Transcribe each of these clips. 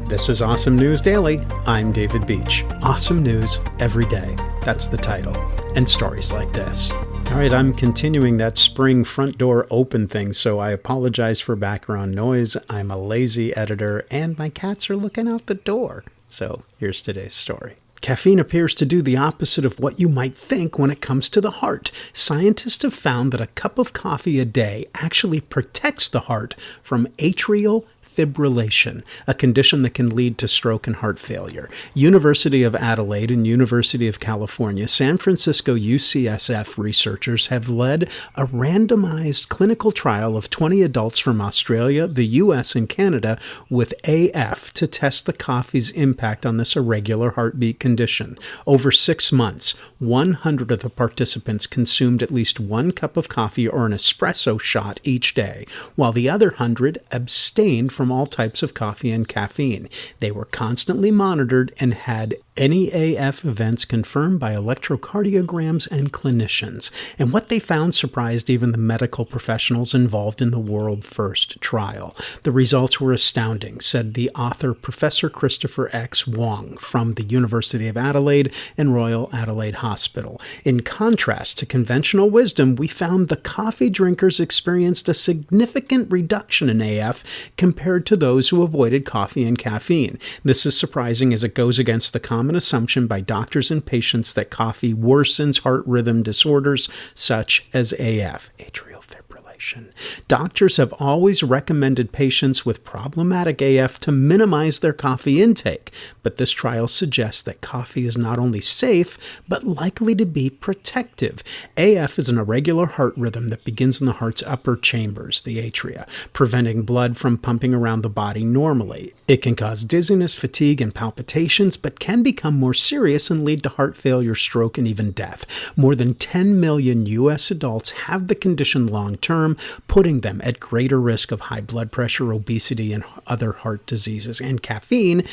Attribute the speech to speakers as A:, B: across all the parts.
A: This is Awesome News Daily. I'm David Beach. Awesome news every day. That's the title. And stories like this. All right, I'm continuing that spring front door open thing, so I apologize for background noise. I'm a lazy editor, and my cats are looking out the door. So here's today's story. Caffeine appears to do the opposite of what you might think when it comes to the heart. Scientists have found that a cup of coffee a day actually protects the heart from atrial fibrillation, a condition that can lead to stroke and heart failure. University of Adelaide and University of California, San Francisco UCSF researchers have led a randomized clinical trial of 20 adults from Australia, the US, and Canada with AF to test the coffee's impact on this irregular heartbeat condition. Over 6 months, 100 of the participants consumed at least 1 cup of coffee or an espresso shot each day, while the other 100 abstained from all types of coffee and caffeine. They were constantly monitored and had any AF events confirmed by electrocardiograms and clinicians. And what they found surprised even the medical professionals involved in the world-first trial. The results were astounding, said the author Professor Christopher X. Wong from the University of Adelaide and Royal Adelaide Hospital. In contrast to conventional wisdom, we found the coffee drinkers experienced a significant reduction in AF compared to those who avoided coffee and caffeine. This is surprising as it goes against the common assumption by doctors and patients that coffee worsens heart rhythm disorders such as AF, atrial fibrillation. Doctors have always recommended patients with problematic AF to minimize their coffee intake, but this trial suggests that coffee is not only safe, but likely to be protective. AF is an irregular heart rhythm that begins in the heart's upper chambers, the atria, preventing blood from pumping around the body normally. It can cause dizziness, fatigue, and palpitations, but can become more serious and lead to heart failure, stroke, and even death. More than 10 million U.S. adults have the condition long-term, putting them at greater risk of high blood pressure, obesity, and other heart diseases. And caffeine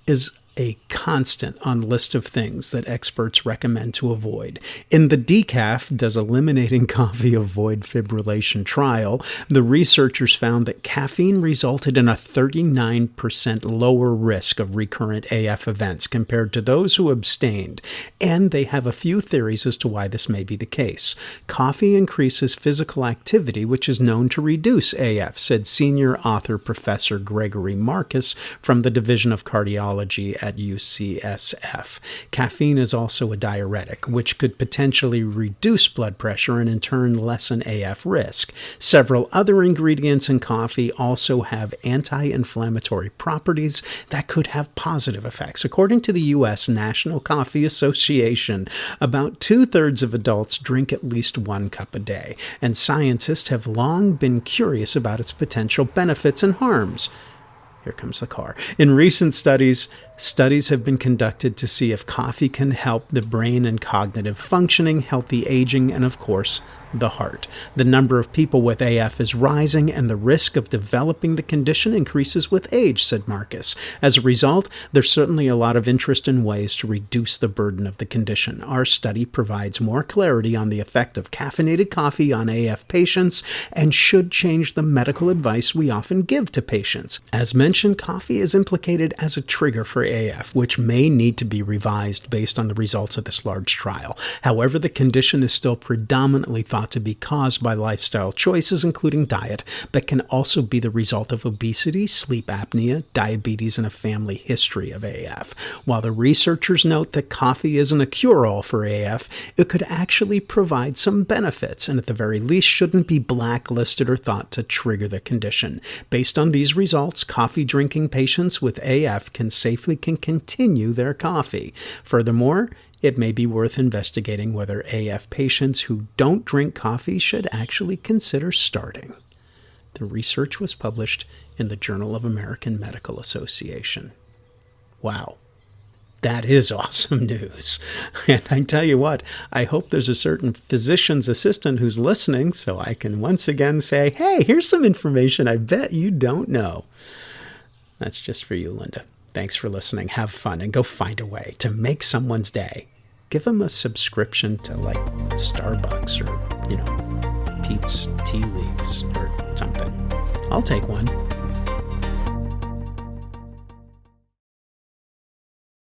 A: is a constant on list of things that experts recommend to avoid. In the Decaf, Does Eliminating Coffee Avoid Fibrillation trial, the researchers found that caffeine resulted in a 39% lower risk of recurrent AF events compared to those who abstained, and they have a few theories as to why this may be the case. Coffee increases physical activity, which is known to reduce AF, said senior author Professor Gregory Marcus from the Division of Cardiology at UCSF. Caffeine is also a diuretic, which could potentially reduce blood pressure and in turn lessen AF risk. Several other ingredients in coffee also have anti-inflammatory properties that could have positive effects. According to the U.S. National Coffee Association, about 2/3 of adults drink at least 1 cup a day, and scientists have long been curious about its potential benefits and harms. Here comes the car. In recent studies have been conducted to see if coffee can help the brain and cognitive functioning, healthy aging, and of course, the heart. The number of people with AF is rising, and the risk of developing the condition increases with age, said Marcus. As a result, there's certainly a lot of interest in ways to reduce the burden of the condition. Our study provides more clarity on the effect of caffeinated coffee on AF patients and should change the medical advice we often give to patients. As mentioned, coffee is implicated as a trigger for AF, which may need to be revised based on the results of this large trial. However, the condition is still predominantly thought to be caused by lifestyle choices, including diet, but can also be the result of obesity, sleep apnea, diabetes, and a family history of AF. While the researchers note that coffee isn't a cure-all for AF, it could actually provide some benefits, and at the very least shouldn't be blacklisted or thought to trigger the condition. Based on these results, coffee drinking patients with AF can continue their coffee. Furthermore, it may be worth investigating whether AF patients who don't drink coffee should actually consider starting. The research was published in the Journal of American Medical Association. Wow. That is awesome news. And I tell you what, I hope there's a certain physician's assistant who's listening so I can once again say, hey, here's some information I bet you don't know. That's just for you, Linda. Thanks for listening. Have fun and go find a way to make someone's day. Give them a subscription to like Starbucks or, Pete's Tea Leaves or something. I'll take one.